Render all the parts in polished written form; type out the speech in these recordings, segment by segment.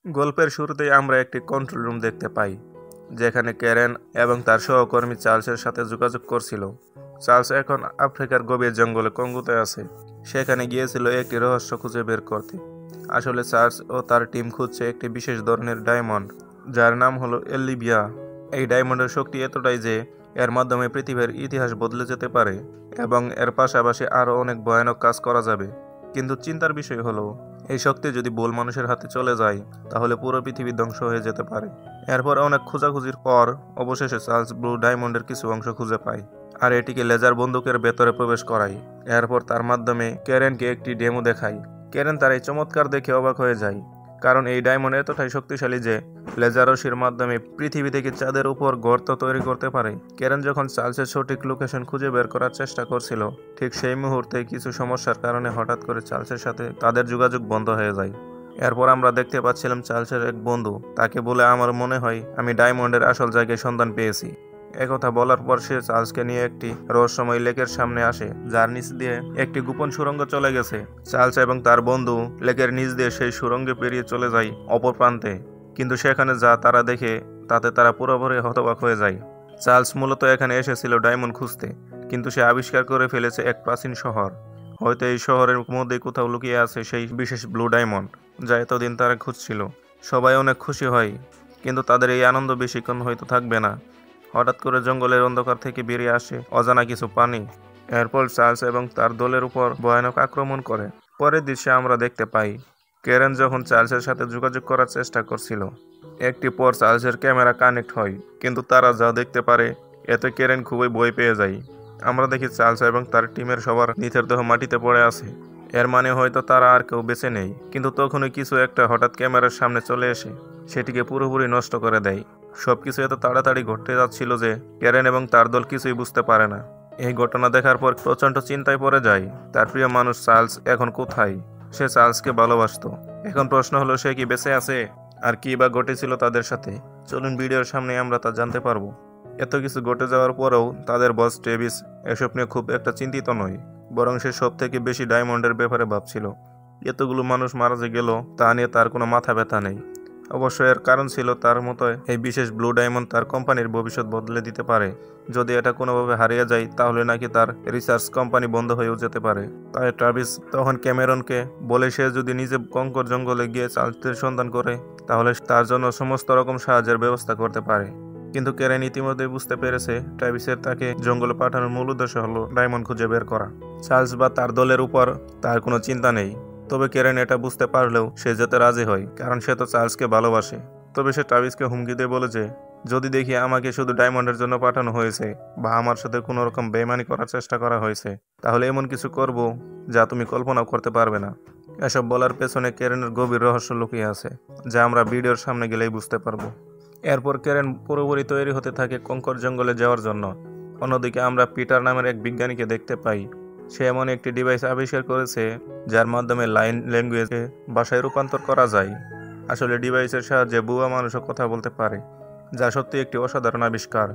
গল্পের শুরুতেই আমরা একটি কন্ট্রোল রুম দেখতে পাই, যেখানে ক্যারেন এবং তার সহকর্মী চার্লসের সাথে যোগাযোগ করছিল। চার্লস এখন আফ্রিকার গভীর জঙ্গলে কঙ্গুতে আছে। সেখানে গিয়েছিল একটি রহস্য খুঁজে বের করতে। আসলে চার্লস ও তার টিম খুঁজছে একটি বিশেষ ধরনের ডায়মন্ড, যার নাম হলো এলিভিয়া। এই ডায়মন্ডের শক্তি এতটাই যে এর মাধ্যমে পৃথিবীর ইতিহাস বদলে যেতে পারে এবং এর পাশাপাশি আরও অনেক ভয়ানক কাজ করা যাবে। কিন্তু চিন্তার বিষয় হলো, এই শক্তি যদি ভুল মানুষের হাতে চলে যায় তাহলে পুরো পৃথিবী ধ্বংস হয়ে যেতে পারে। এরপর অনেক খোঁজাখুঁজির পর অবশেষে চার্লস ব্লু ডায়মন্ডের কিছু অংশ খুঁজে পায় আর এটিকে লেজার বন্দুকের ভেতরে প্রবেশ করায়। এরপর তার মাধ্যমে ক্যারেনকে একটি ডেমো দেখায়। ক্যারেন তার এই চমৎকার দেখে অবাক হয়ে যায়, কারণ এই ডায়মন্ড এতটাই শক্তিশালী যে লেজার রশির মাধ্যমে পৃথিবী থেকে চাঁদের উপর গর্ত তৈরি করতে পারে। ক্যারেন যখন চার্লসের সঠিক লোকেশন খুঁজে বের করার চেষ্টা করছিল, ঠিক সেই মুহূর্তে কিছু সমস্যার কারণে হঠাৎ করে চার্লসের সাথে তাদের যোগাযোগ বন্ধ হয়ে যায়। এরপর আমরা দেখতে পাচ্ছিলাম চার্লসের এক বন্ধু তাকে বলে, আমার মনে হয় আমি ডায়মন্ডের আসল জায়গায় সন্ধান পেয়েছি। একথা বলার পর সে চার্লসকে নিয়ে একটি রহস্যময় লেকের সামনে আসে, যার নিচ দিয়ে একটি গোপন সুড়ঙ্গ চলে গেছে। চার্লস এবং তার বন্ধু লেকের নিচ দিয়ে সেই সুড়ঙ্গে পেরিয়ে চলে যায় অপর প্রান্তে, কিন্তু সেখানে যা তারা দেখে তাতে তারা পুরোপুরি হতবাক হয়ে যায়। চার্লস মূলত এখানে এসেছিল ডায়মন্ড খুঁজতে, কিন্তু সে আবিষ্কার করে ফেলেছে এক প্রাচীন শহর। হয়তো এই শহরের মধ্যে কোথাও লুকিয়ে আছে সেই বিশেষ ব্লু ডায়মন্ড, যা এতদিন তারা খুঁজছিল। সবাই অনেক খুশি হয়, কিন্তু তাদের এই আনন্দ বেশিক্ষণ হয়তো থাকবে না। হঠাৎ করে জঙ্গলের অন্ধকার থেকে বেরিয়ে আসে অজানা কিছু প্রাণী। এরপর চার্লস এবং তার দলের উপর ভয়ানক আক্রমণ করে। পরের দৃশ্যে আমরা দেখতে পাই ক্যারেন যখন চার্লসের সাথে যোগাযোগ করার চেষ্টা করছিল, একটি পর চার্লসের ক্যামেরা কানেক্ট হয়, কিন্তু তারা যা দেখতে পারে এতে ক্যারেন খুবই ভয় পেয়ে যায়। আমরা দেখি চার্লস এবং তার টিমের সবার নিথর দেহ মাটিতে পড়ে আছে। এর মানে হয়তো তারা আর কেউ বেঁচে নেই, কিন্তু তখনই কিছু একটা হঠাৎ ক্যামেরার সামনে চলে এসে সেটিকে পুরোপুরি নষ্ট করে দেয়। সবকিছু এত তাড়াতাড়ি ঘটতে যাচ্ছিল যে ক্যারেন এবং তার দল কিছুই বুঝতে পারে না। এই ঘটনা দেখার পর প্রচণ্ড চিন্তায় পড়ে যায়। তার প্রিয় মানুষ চার্লস এখন কোথায়? সে চার্লসকে ভালোবাসতো। এখন প্রশ্ন হলো, সে কি বেঁচে আছে? আর কি বা ঘটেছিল তাদের সাথে? চলুন ভিডিওর সামনে আমরা তা জানতে পারবো। এত কিছু ঘটে যাওয়ার পরেও তাদের বস ট্রেভিস এসব নিয়ে খুব একটা চিন্তিত নয়, বরং সে সব থেকে বেশি ডায়মন্ডের ব্যাপারে ভাবছিল। এতগুলো মানুষ মারা যে গেল তা নিয়ে তার কোনো মাথা ব্যথা নেই। অবশ্য এর কারণ ছিল তার মতো এই বিশেষ ব্লু ডায়মন্ড তার কোম্পানির ভবিষ্যৎ বদলে দিতে পারে। যদি এটা কোনোভাবে হারিয়ে যায় তাহলে নাকি তার রিসার্চ কোম্পানি বন্ধ হয়েও যেতে পারে। তাই ট্রাভিস তখন ক্যামেরনকে বলে সে যদি নিজে কঙ্কর জঙ্গলে গিয়ে চার্লসের সন্ধান করে তাহলে তার জন্য সমস্ত রকম সাহায্যের ব্যবস্থা করতে পারে। কিন্তু ক্যারেন ইতিমধ্যে বুঝতে পেরেছে ট্রাভিসের তাকে জঙ্গলে পাঠানোর মূল উদ্দেশ্য হলো ডায়মন্ড খুঁজে বের করা। চার্লস বা তার দলের উপর তার কোনো চিন্তা নেই। তবে ক্যারেন এটা বুঝতে পারলেও সে যেতে রাজি হয়, কারণ সে তো চার্লসকে ভালোবাসে। তবে সে ট্রাভিসকে হুমকি দিয়ে বলে যে যদি দেখি আমাকে শুধু ডায়মন্ডের জন্য পাঠানো হয়েছে বা আমার সাথে কোনো রকম বেইমানি করার চেষ্টা করা হয়েছে, তাহলে এমন কিছু করব যা তুমি কল্পনাও করতে পারবে না। এসব বলার পেছনে ক্যারেনের গভীর রহস্য লুকিয়ে আছে, যা আমরা ভিডিওর সামনে গেলেই বুঝতে পারবো। এরপর ক্যারেন পুরোপুরি তৈরি হতে থাকে কঙ্কর জঙ্গলে যাওয়ার জন্য। অন্যদিকে আমরা পিটার নামের এক বিজ্ঞানীকে দেখতে পাই। সে এমন একটি ডিভাইস আবিষ্কার করেছে যার মাধ্যমে লাইন ল্যাঙ্গুয়েজে ভাষায় রূপান্তর করা যায়। আসলে ডিভাইসের সাহায্যে বুয়া মানুষও কথা বলতে পারে, যা সত্যি একটি অসাধারণ আবিষ্কার।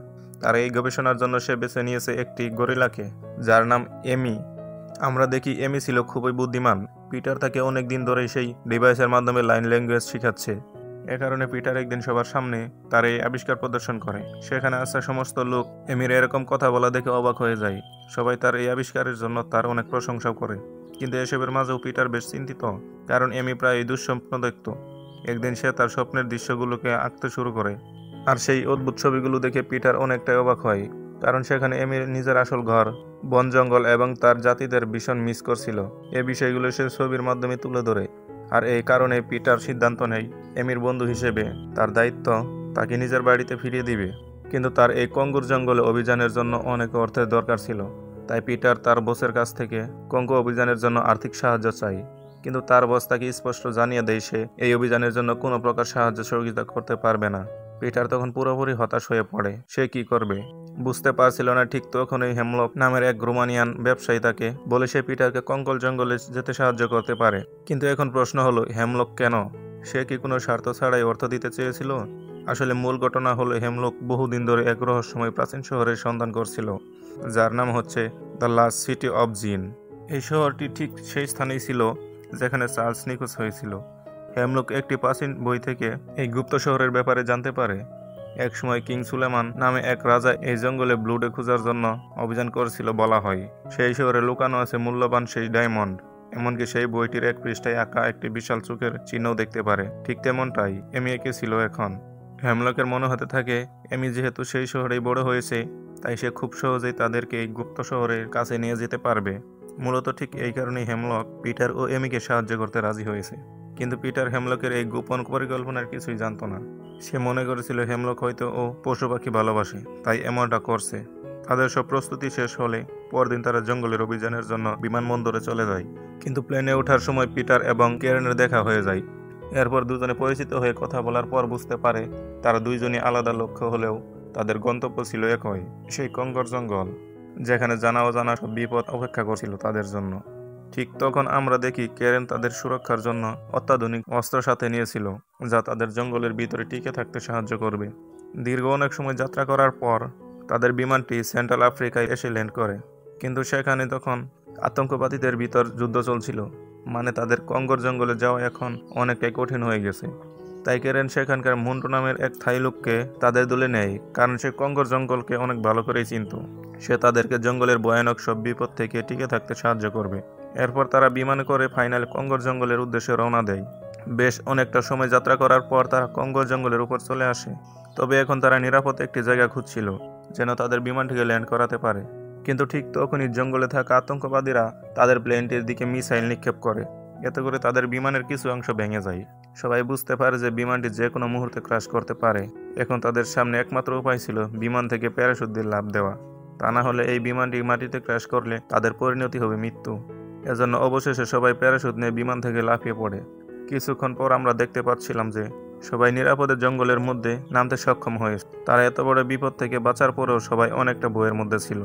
আর এই গবেষণার জন্য সে বেছে নিয়েছে একটি গরিলাকে, যার নাম এমি। আমরা দেখি এমি ছিল খুবই বুদ্ধিমান। পিটার তাকে অনেক দিন ধরেই সেই ডিভাইসের মাধ্যমে লাইন ল্যাঙ্গুয়েজ শিখাচ্ছে। এ কারণে পিটার একদিন সবার সামনে তার এই আবিষ্কার প্রদর্শন করে। সেখানে আসা সমস্ত লোক এমির এরকম কথা বলা দেখে অবাক হয়ে যায়। সবাই তার এই আবিষ্কারের জন্য তার অনেক প্রশংসাও করে। কিন্তু এসবের মাঝেও পিটার বেশ চিন্তিত, কারণ এমি প্রায় দুঃস্বপ্ন দেখত। একদিন সে তার স্বপ্নের দৃশ্যগুলোকে আঁকতে শুরু করে, আর সেই অদ্ভুত ছবিগুলো দেখে পিটার অনেকটাই অবাক হয়, কারণ সেখানে এমির নিজের আসল ঘর, বন জঙ্গল এবং তার জাতিদের ভীষণ মিস করছিল। এই বিষয়গুলো সে ছবির মাধ্যমে তুলে ধরে, আর এই কারণে পিটার সিদ্ধান্ত নেয় এমির বন্ধু হিসেবে তার দায়িত্ব তাকে নিজের বাড়িতে ফিরিয়ে দিবে। কিন্তু তার এই কঙ্গুর জঙ্গলে অভিযানের জন্য অনেক অর্থের দরকার ছিল। তাই পিটার তার বসের কাছ থেকে কঙ্গো অভিযানের জন্য আর্থিক সাহায্য চায়। কিন্তু তার বস তাকে স্পষ্ট জানিয়ে দেয় সে এই অভিযানের জন্য কোনো প্রকার সাহায্য সহযোগিতা করতে পারবে না। পিটার তখন পুরোপুরি হতাশ হয়ে পড়ে। সে কি করবে বুঝতে পারছিল না। ঠিক তখনই হেমলক নামের এক রোমানিয়ান ব্যবসায়ী তাকে বলে সে পিটারকে কঙ্কল জঙ্গলে যেতে সাহায্য করতে পারে। কিন্তু এখন প্রশ্ন হলো, হেমলক কেন? সে কি কোনো স্বার্থ ছাড়াই অর্থ দিতে চেয়েছিল? আসলে মূল ঘটনা হলো, হেমলক বহুদিন ধরে এক রহস্যময় প্রাচীন শহরের সন্ধান করছিল, যার নাম হচ্ছে দ্য লাস্ট সিটি অফ জিন। এই শহরটি ঠিক সেই স্থানেই ছিল যেখানে চার্লস নিখোঁজ হয়েছিল। হেমলক একটি প্রাচীন বই থেকে এই গুপ্ত শহরের ব্যাপারে জানতে পারে। একসময় কিং সুলেমান নামে এক রাজা এই জঙ্গলে ব্লুডে খোঁজার জন্য অভিযান করেছিল বলা হয়। সেই শহরে লুকানো আছে মূল্যবান সেই ডায়মন্ড। এমনকি সেই বইটির এক পৃষ্ঠায় আঁকা একটি বিশাল চোখের চিহ্নও দেখতে পারে। ঠিক তেমনটাই এমি এঁকেছিল এখন। হেমলকের মনে হতে থাকে এমি যেহেতু সেই শহরেই বড় হয়েছে, তাই সে খুব সহজেই তাদেরকে এই গুপ্ত শহরের কাছে নিয়ে যেতে পারবে। মূলত ঠিক এই কারণেই হেমলক পিটার ও এমিকে সাহায্য করতে রাজি হয়েছে। কিন্তু পিটার হেমলকের এই গোপন পরিকল্পনার কিছুই জানতো না। সে মনে করেছিল হেমলক হয়তো ও পশু পাখি ভালোবাসে, তাই এমনটা করছে। তাদের সব প্রস্তুতি শেষ হলে পরদিন তারা জঙ্গলের অভিযানের জন্য বিমানবন্দরে চলে যায়। কিন্তু প্লেনে ওঠার সময় পিটার এবং কেরেনের দেখা হয়ে যায়। এরপর দুজনে পরিচিত হয়ে কথা বলার পর বুঝতে পারে তারা দুইজনই আলাদা লক্ষ্য হলেও তাদের গন্তব্য ছিল একই, সেই কঙ্গর জঙ্গল, যেখানে জানা অজানা সব বিপদ অপেক্ষা করছিল তাদের জন্য। ঠিক তখন আমরা দেখি কেরেন তাদের সুরক্ষার জন্য অত্যাধুনিক অস্ত্র সাথে নিয়েছিল, যা তাদের জঙ্গলের ভিতরে টিকে থাকতে সাহায্য করবে। দীর্ঘ অনেক সময় যাত্রা করার পর তাদের বিমানটি সেন্ট্রাল আফ্রিকায় এসে ল্যান্ড করে। কিন্তু সেখানে তখন আতঙ্কবাদীদের ভিতর যুদ্ধ চলছিল, মানে তাদের কঙ্গর জঙ্গলে যাওয়া এখন অনেকটাই কঠিন হয়ে গেছে। তাই কেরেন সেখানকার মুন্টু নামের এক থাই লোককে তাদের দলে নেয়, কারণ সে কঙ্গর জঙ্গলকে অনেক ভালো করেই চিনত। সে তাদেরকে জঙ্গলের ভয়ানক সব বিপদ থেকে টিকে থাকতে সাহায্য করবে। এরপর তারা বিমানে করে ফাইনাল কঙ্গর জঙ্গলের উদ্দেশ্যে রওনা দেয়। বেশ অনেকটা সময় যাত্রা করার পর তারা কঙ্গর জঙ্গলের উপর চলে আসে। তবে এখন তারা নিরাপদ একটি জায়গা খুঁজছিল, যেন তাদের বিমানটিকে ল্যান্ড করাতে পারে। কিন্তু ঠিক তখনই জঙ্গলে থাকা আতঙ্কবাদীরা তাদের প্লেনটির দিকে মিসাইল নিক্ষেপ করে। এতে করে তাদের বিমানের কিছু অংশ ভেঙে যায়। সবাই বুঝতে পারে যে বিমানটি যে কোনো মুহূর্তে ক্র্যাশ করতে পারে। এখন তাদের সামনে একমাত্র উপায় ছিল বিমান থেকে প্যারাশুট দিয়ে লাফ দেওয়া। তা না হলে এই বিমানটি মাটিতে ক্র্যাশ করলে তাদের পরিণতি হবে মৃত্যু। এজন্য অবশেষে সবাই প্যারাশুট নিয়ে বিমান থেকে লাফিয়ে পড়ে। কিছুক্ষণ পর আমরা দেখতে পাচ্ছিলাম যে সবাই নিরাপদে জঙ্গলের মধ্যে নামতে সক্ষম হয়েছে। তারা এত বড় বিপদ থেকে বাঁচার পরেও সবাই অনেকটা ভয়ের মধ্যে ছিল,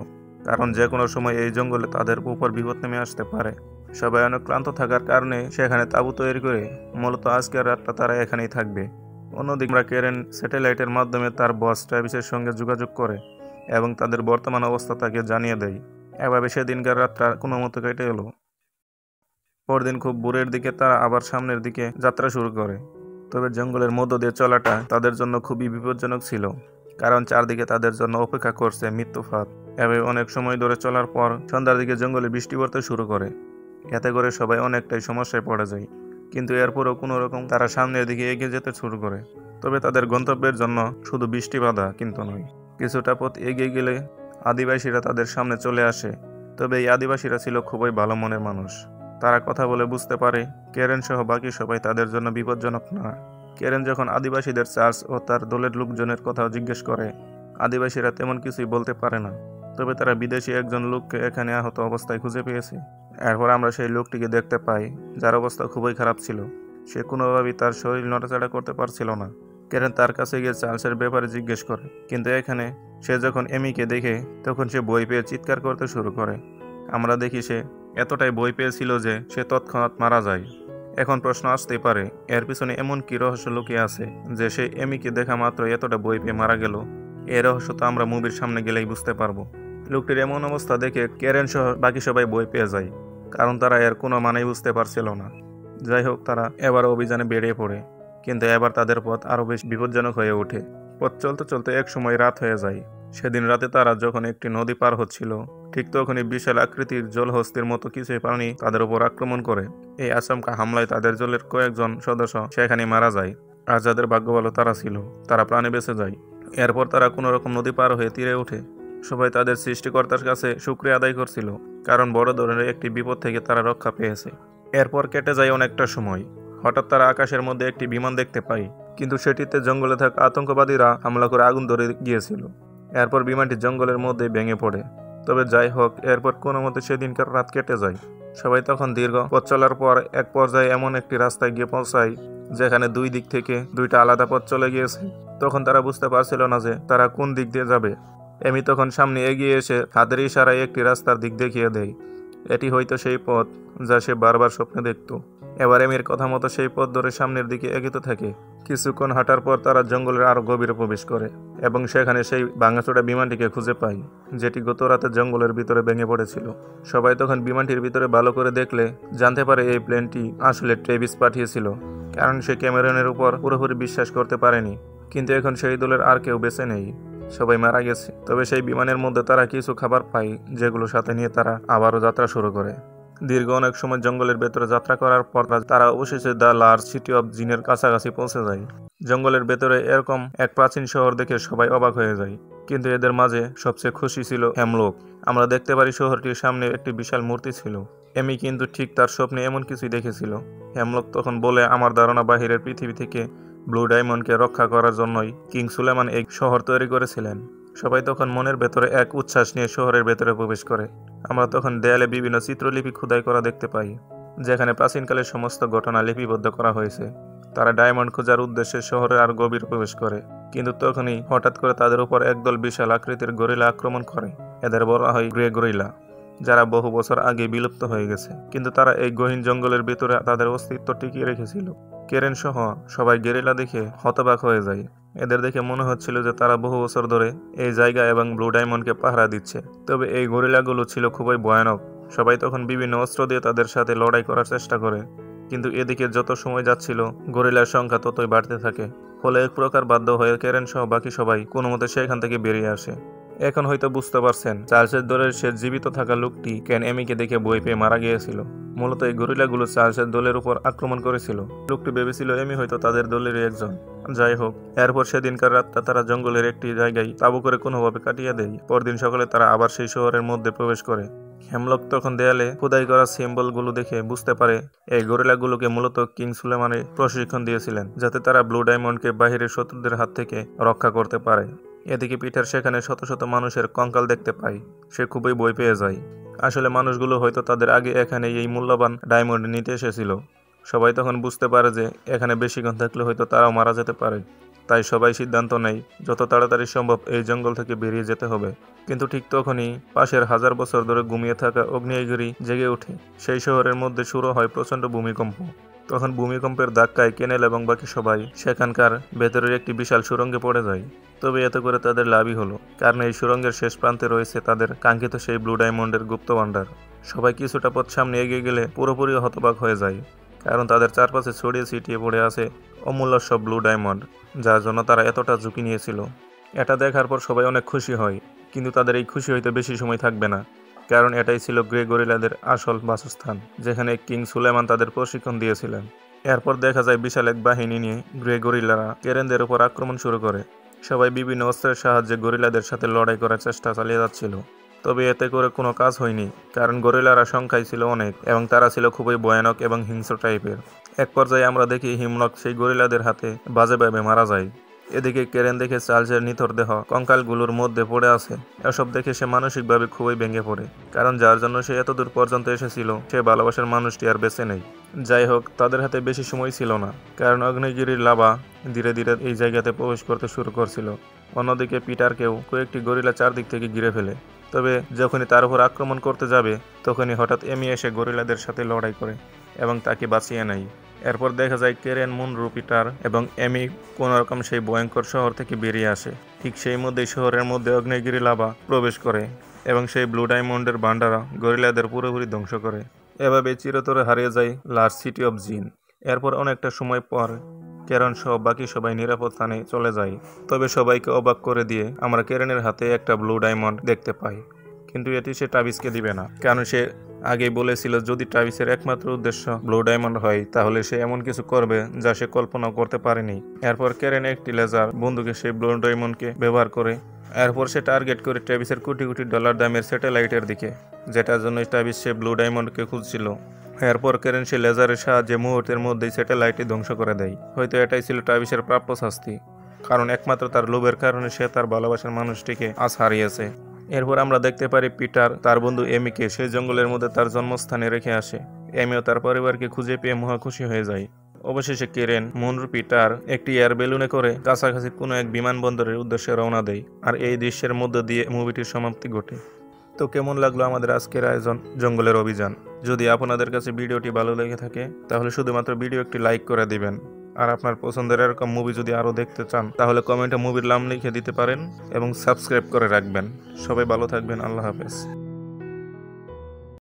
কারণ যে কোনো সময় এই জঙ্গলে তাদের উপর বিপদ নেমে আসতে পারে। সবাই অনেক ক্লান্ত থাকার কারণে সেখানে তাঁবু তৈরি করে মূলত আজকের রাতটা তারা এখানেই থাকবে। অন্যদিকে আমরা কেরেন স্যাটেলাইটের মাধ্যমে তার বস ট্রাভিসের সঙ্গে যোগাযোগ করে এবং তাদের বর্তমান অবস্থা তাকে জানিয়ে দেয়। এভাবে সেদিনকার রাতটা কোনো মতো কেটে এলো। পরদিন খুব ভোরের দিকে তারা আবার সামনের দিকে যাত্রা শুরু করে। তবে জঙ্গলের মধ্য দিয়ে চলাটা তাদের জন্য খুবই বিপজ্জনক ছিল, কারণ চারদিকে তাদের জন্য অপেক্ষা করছে মৃত্যুফাত। এভাবে অনেক সময় ধরে চলার পর সন্ধ্যার দিকে জঙ্গলে বৃষ্টি পড়তে শুরু করে। এতে করে সবাই অনেকটাই সমস্যায় পড়ে যায়। কিন্তু এরপরও কোনো রকম তারা সামনের দিকে এগিয়ে যেতে শুরু করে। তবে তাদের গন্তব্যের জন্য শুধু বৃষ্টি বাধা কিন্তু নয়। কিছুটা পথ এগিয়ে গেলে আদিবাসীরা তাদের সামনে চলে আসে। তবে এই আদিবাসীরা ছিল খুবই ভালো মনের মানুষ। তারা কথা বলে বুঝতে পারে কেরেন সহ বাকি সবাই তাদের জন্য বিপজ্জনক না। কেরেন যখন আদিবাসীদের চার্জ ও তার দলের লোকজনের কথাও জিজ্ঞেস করে, আদিবাসীরা তেমন কিছুই বলতে পারে না। তবে তারা বিদেশি একজন লোককে এখানে আহত অবস্থায় খুঁজে পেয়েছে। এরপর আমরা সেই লোকটিকে দেখতে পাই, যার অবস্থা খুবই খারাপ ছিল। সে কোনোভাবেই তার শরীর নড়াচড়া করতে পারছিল না। কেরেন তার কাছে গিয়ে চার্লসের ব্যাপারে জিজ্ঞেস করে, কিন্তু এখানে সে যখন এমিকে দেখে তখন সে ভয় পেয়ে চিৎকার করতে শুরু করে। আমরা দেখি সে এতটাই ভয় পেয়েছিল যে সে তৎক্ষণাৎ মারা যায়। এখন প্রশ্ন আসতেই পারে এর পিছনে এমন কি রহস্য লুকিয়ে আছে যে সে এমিকে দেখা মাত্র এতটা ভয় পেয়ে মারা গেল। এই রহস্য তো আমরা মুভির সামনে গেলেই বুঝতে পারবো। লোকটির এমন অবস্থা দেখে কেরেন সহ বাকি সবাই ভয় পেয়ে যায়, কারণ তারা এর কোনো মানেই বুঝতে পারছিল না। যাই হোক, তারা এবার অভিযানে বেরিয়ে পড়ে। কিন্তু এবার তাদের পথ আরো বেশ বিপজ্জনক হয়ে ওঠে। পথ চলতে চলতে এক সময় রাত হয়ে যায়। সেদিন রাতে তারা যখন একটি নদী পার হচ্ছিল, ঠিক তখনই বিশাল আকৃতির জলহস্তির মতো কিছু প্রাণী তাদের উপর আক্রমণ করে। এই আচমকা হামলায় তাদের দলের কয়েকজন সদস্য সেখানে মারা যায়, আর যাদের ভাগ্য ভালো তারা ছিল, তারা প্রাণে বেঁচে যায়। এরপর তারা কোনো রকম নদী পার হয়ে তীরে ওঠে। সবাই তাদের সৃষ্টিকর্তার কাছে শুকরিয়া আদায় করছিল, কারণ বড় ধরনের একটি বিপদ থেকে তারা রক্ষা পেয়েছে। এরপর কেটে যায় অনেকটা সময়। হঠাৎ তারা আকাশের মধ্যে একটি বিমান দেখতে পায়, কিন্তু সেটিতে জঙ্গলে থাকা আতঙ্কবাদীরা হামলা করে আগুন ধরে গিয়েছিল। এরপর বিমানটি জঙ্গলের মধ্যে ভেঙে পড়ে। তবে যাই হোক, এরপর কোনো মতে সেদিনকার রাত কেটে যায়। সবাই তখন দীর্ঘ পথ চলার পর এক পর্যায়ে এমন একটি রাস্তায় গিয়ে পৌঁছায় যেখানে দুই দিক থেকে দুইটা আলাদা পথ চলে গিয়েছে। তখন তারা বুঝতে পারছিল না যে তারা কোন দিক দিয়ে যাবে। এমি তখন সামনে এগিয়ে এসে হাতের ইশারায় একটি রাস্তার দিক দেখিয়ে দেয়। এটি হয়তো সেই পথ যা সে বারবার স্বপ্নে দেখত। এবার এমির কথা মতো সেই পথ ধরে সামনের দিকে এগোতে থাকে। কিছুক্ষণ হাঁটার পর তারা জঙ্গলের আরো গভীরে প্রবেশ করে এবং সেখানে সেই ভাঙাচোরা বিমানটিকে খুঁজে পায়, যেটি গত রাতে জঙ্গলের ভিতরে ভেঙে পড়েছিল। সবাই তখন বিমানটির ভিতরে ভালো করে দেখলে জানতে পারে এই প্লেনটি আসলে ট্রেভিস পাঠিয়েছিল। কারণ সে ক্যামেরনের উপর পুরোপুরি বিশ্বাস করতে পারেনি। কিন্তু এখন সেই দলের আর কেউ বেঁচে নেই, সবাই মারা গেছে। তবে সেই বিমানের মধ্যে তারা কিছু খাবার পায়, যেগুলো সাথে নিয়ে তারা আবারও যাত্রা শুরু করে। দীর্ঘ অনেক সময় জঙ্গলের ভেতরে যাত্রা করার পর তারা অবশেষে দ্য লার্জ সিটি অফ জিনের কাছাকাছি পৌঁছে যায়। জঙ্গলের ভেতরে এরকম এক প্রাচীন শহর দেখে সবাই অবাক হয়ে যায়, কিন্তু এদের মাঝে সবচেয়ে খুশি ছিল হেমলক। আমরা দেখতে পারি শহরটির সামনে একটি বিশাল মূর্তি ছিল। এমি কিন্তু ঠিক তার স্বপ্নে এমন কিছুই দেখেছিল। হেমলক তখন বলে, আমার ধারণা বাহিরের পৃথিবী থেকে ব্লু ডায়মন্ডকে রক্ষা করার জন্যই কিং সুলেমান এই শহর তৈরি করেছিলেন। সবাই তখন মনের ভেতরে এক উচ্ছ্বাস নিয়ে শহরের ভেতরে প্রবেশ করে। আমরা তখন দেয়ালে বিভিন্ন চিত্রলিপি খোদাই করা দেখতে পাই, যেখানে প্রাচীনকালের সমস্ত ঘটনা লিপিবদ্ধ করা হয়েছে। তারা ডায়মন্ড খোঁজার উদ্দেশ্যে শহরে আর গভীর প্রবেশ করে, কিন্তু তখনই হঠাৎ করে তাদের উপর একদল বিশাল আকৃতির গরিলা আক্রমণ করে। এদের বলা হয় গ্রে গরিলা, যারা বহু বছর আগে বিলুপ্ত হয়ে গেছে, কিন্তু তারা এই গহীন জঙ্গলের ভিতরে তাদের অস্তিত্ব টিকিয়ে রেখেছিল। কেরেন সহ সবাই গেরিলা দেখে হতবাক হয়ে যায়। এদের দেখে মনে হচ্ছিল যে তারা বহু বছর ধরে এই জায়গা এবং ব্লু ডায়মন্ডকে পাহারা দিচ্ছে। তবে এই গরিলাগুলো ছিল খুবই ভয়ানক। সবাই তখন বিভিন্ন অস্ত্র দিয়ে তাদের সাথে লড়াই করার চেষ্টা করে, কিন্তু এদিকে যত সময় যাচ্ছিল গরিলার সংখ্যা ততই বাড়তে থাকে। ফলে এক প্রকার বাধ্য হয়ে কেরেন সহ বাকি সবাই কোনো মতে সেখান থেকে বেরিয়ে আসে। এখন হয়তো বুঝতে পারছেন চার্লসের দলের সে জীবিত থাকা লোকটি কেন এমিকে দেখে ভয় পেয়ে মারা গিয়েছিল। মূলত এই গরিলাগুলো চার্লসের দলের উপর আক্রমণ করেছিল। লোকটি ভেবেছিল এমি হয়তো তাদের দলেরই একজন। যাই হোক, এরপর সেদিনকার রাতটা তারা জঙ্গলের একটি জায়গায় তাঁবু করে কোনোভাবে কাটিয়ে দেয়। পরদিন সকালে তারা আবার সেই শহরের মধ্যে প্রবেশ করে। হেমলক তখন দেয়ালে খোদাই করা সিম্বলগুলো দেখে বুঝতে পারে এই গরিলাগুলোকে মূলত কিং সুলেমানে প্রশিক্ষণ দিয়েছিলেন, যাতে তারা ব্লু ডায়মন্ডকে বাহিরের শত্রুদের হাত থেকে রক্ষা করতে পারে। এদিকে পিটার সেখানে শত শত মানুষের কঙ্কাল দেখতে পায়। সে খুবই ভয় পেয়ে যায়। আসলে মানুষগুলো হয়তো তাদের আগে এখানে এই মূল্যবান ডায়মন্ড নিতে এসেছিল। সবাই তখন বুঝতে পারে যে এখানে বেশিক্ষণ থাকলে হয়তো তারাও মারা যেতে পারে। তাই সবাই সিদ্ধান্ত নেয় যত তাড়াতাড়ি সম্ভব এই জঙ্গল থেকে বেরিয়ে যেতে হবে। কিন্তু ঠিক তখনই পাশের হাজার বছর ধরে ঘুমিয়ে থাকা আগ্নেয়গিরি জেগে ওঠে। সেই শহরের মধ্যে শুরু হয় প্রচণ্ড ভূমিকম্প। তখন ভূমিকম্পের ধাক্কায় কেনেল এবং বাকি সবাই সেখানকার ভেতরের একটি বিশাল সুড়ঙ্গে পড়ে যায়। তবে এতে করে তাদের লাভই হলো, কারণ এই সুড়ঙ্গের শেষ প্রান্তে রয়েছে তাদের কাঙ্ক্ষিত সেই ব্লু ডায়মন্ডের গুপ্ত ভাণ্ডার। সবাই কিছুটা পথ সামনে এগিয়ে গেলে পুরোপুরি হতবাক হয়ে যায়, কারণ তাদের চারপাশে ছড়িয়ে ছিটিয়ে পড়ে আছে অমূল্য সব ব্লু ডায়মন্ড, যার জন্য তারা এতটা ঝুঁকি নিয়েছিল। এটা দেখার পর সবাই অনেক খুশি হয়, কিন্তু তাদের এই খুশি হইতে বেশি সময় থাকবে না, কারণ এটাই ছিল গ্রে গরিলাদের আসল বাসস্থান, যেখানে কিং সুলেমান তাদের প্রশিক্ষণ দিয়েছিলেন। এরপর দেখা যায় বিশাল এক বাহিনী নিয়ে গ্রে গরিলারা কেরেনদের উপর আক্রমণ শুরু করে। সবাই বিভিন্ন অস্ত্রের সাহায্যে গরিলাদের সাথে লড়াই করার চেষ্টা চালিয়ে যাচ্ছিল। তবে এতে করে কোনো কাজ হয়নি, কারণ গরিলারা সংখ্যায় ছিল অনেক এবং তারা ছিল খুবই ভয়ানক এবং হিংস্র টাইপের। এক পর্যায়ে আমরা দেখি হিমলক সেই গরিলাদের হাতে বাজেভাবে মারা যায়। এদিকে কেরেন দেখে চার্লসের নিথর দেহ কঙ্কালগুলোর মধ্যে পড়ে আছে। এসব দেখে সে মানসিকভাবে খুবই ভেঙে পড়ে, কারণ যার জন্য সে এতদূর পর্যন্ত এসেছিল সে ভালোবাসার মানুষটি আর বেঁচে নেই। যাই হোক, তাদের হাতে বেশি সময় ছিল না, কারণ আগ্নেয়গিরির লাভা ধীরে ধীরে এই জায়গাতে প্রবেশ করতে শুরু করছিল। অন্যদিকে পিটারকেও কয়েকটি গরিলা চারদিক থেকে ঘিরে ফেলে। তবে যখনই তার উপর আক্রমণ করতে যাবে তখনই হঠাৎ এমি এসে গরিলাদের সাথে লড়াই করে এবং তাকে বাঁচিয়ে নেয়। এরপর দেখা যায় কেরেন, মুনরু, পিটার এবং এমি কোনোরকম সেই ভয়ঙ্কর শহর থেকে বেরিয়ে আসে। ঠিক সেই মধ্যেই শহরের মধ্যে আগ্নেয়গিরি লাভা প্রবেশ করে এবং সেই ব্লু ডায়মন্ডের ভান্ডারা গরিলাদের পুরোপুরি ধ্বংস করে। এভাবে চিরতরে হারিয়ে যায় লার্জ সিটি অফ জিন। এরপর অনেকটা সময় পর কেরেন সহ বাকি সবাই নিরাপদ স্থানে চলে যায়। তবে সবাইকে অবাক করে দিয়ে আমরা কেরেনের হাতে একটা ব্লু ডায়মন্ড দেখতে পাই, কিন্তু এটি সে ট্রাভিসকে দিবে না, কারণ সে আগেই বলেছিল যদি ট্রাভিসের একমাত্র উদ্দেশ্য ব্লু ডায়মন্ড হয় তাহলে সে এমন কিছু করবে যা সে কল্পনাও করতে পারেনি। এরপর কেরেন একটি লেজার বন্দুকে সেই ব্লু ডায়মন্ডকে ব্যবহার করে। এরপর সে টার্গেট করে ট্রাভিসের কোটি কোটি ডলার দামের স্যাটেলাইটের দিকে, যেটার জন্য ট্রাভিস সে ব্লু ডায়মন্ডকে খুঁজছিল। এরপর কেরেন সে লেজারের সাহায্যে মুহূর্তের মধ্যেই স্যাটেলাইটটি ধ্বংস করে দেয়। হয়তো এটাই ছিল ট্রাভিসের প্রাপ্য শাস্তি, কারণ একমাত্র তার লোভের কারণে সে তার ভালোবাসার মানুষটিকে আজ হারিয়েছে। এরপর আমরা দেখতে পারি পিটার তার বন্ধু এমিকে সেই জঙ্গলের মধ্যে তার জন্মস্থানে রেখে আসে। এমিও তার পরিবারকে খুঁজে পেয়ে মহা খুশি হয়ে যায়। অবশেষে কেরেন, মুনরু, পিটার একটি এয়ার বেলুনে করে কাছাকাছি কোনো এক বিমানবন্দরের উদ্দেশ্যে রওনা দেয়, আর এই দৃশ্যের মধ্য দিয়ে মুভিটির সমাপ্তি ঘটে। তো কেমন লাগলো আমাদের আজকের আয়োজন জঙ্গলের অভিযান? যদি আপনাদের কাছে ভিডিওটি ভালো লেগে থাকে তাহলে শুধুমাত্র ভিডিও একটি লাইক করে দিবেন। আর আপনার পছন্দের এরকম মুভি যদি আরও দেখতে চান তাহলে কমেন্টে মুভির নাম লিখে দিতে পারেন এবং সাবস্ক্রাইব করে রাখবেন। সবাই ভালো থাকবেন। আল্লাহ হাফেজ।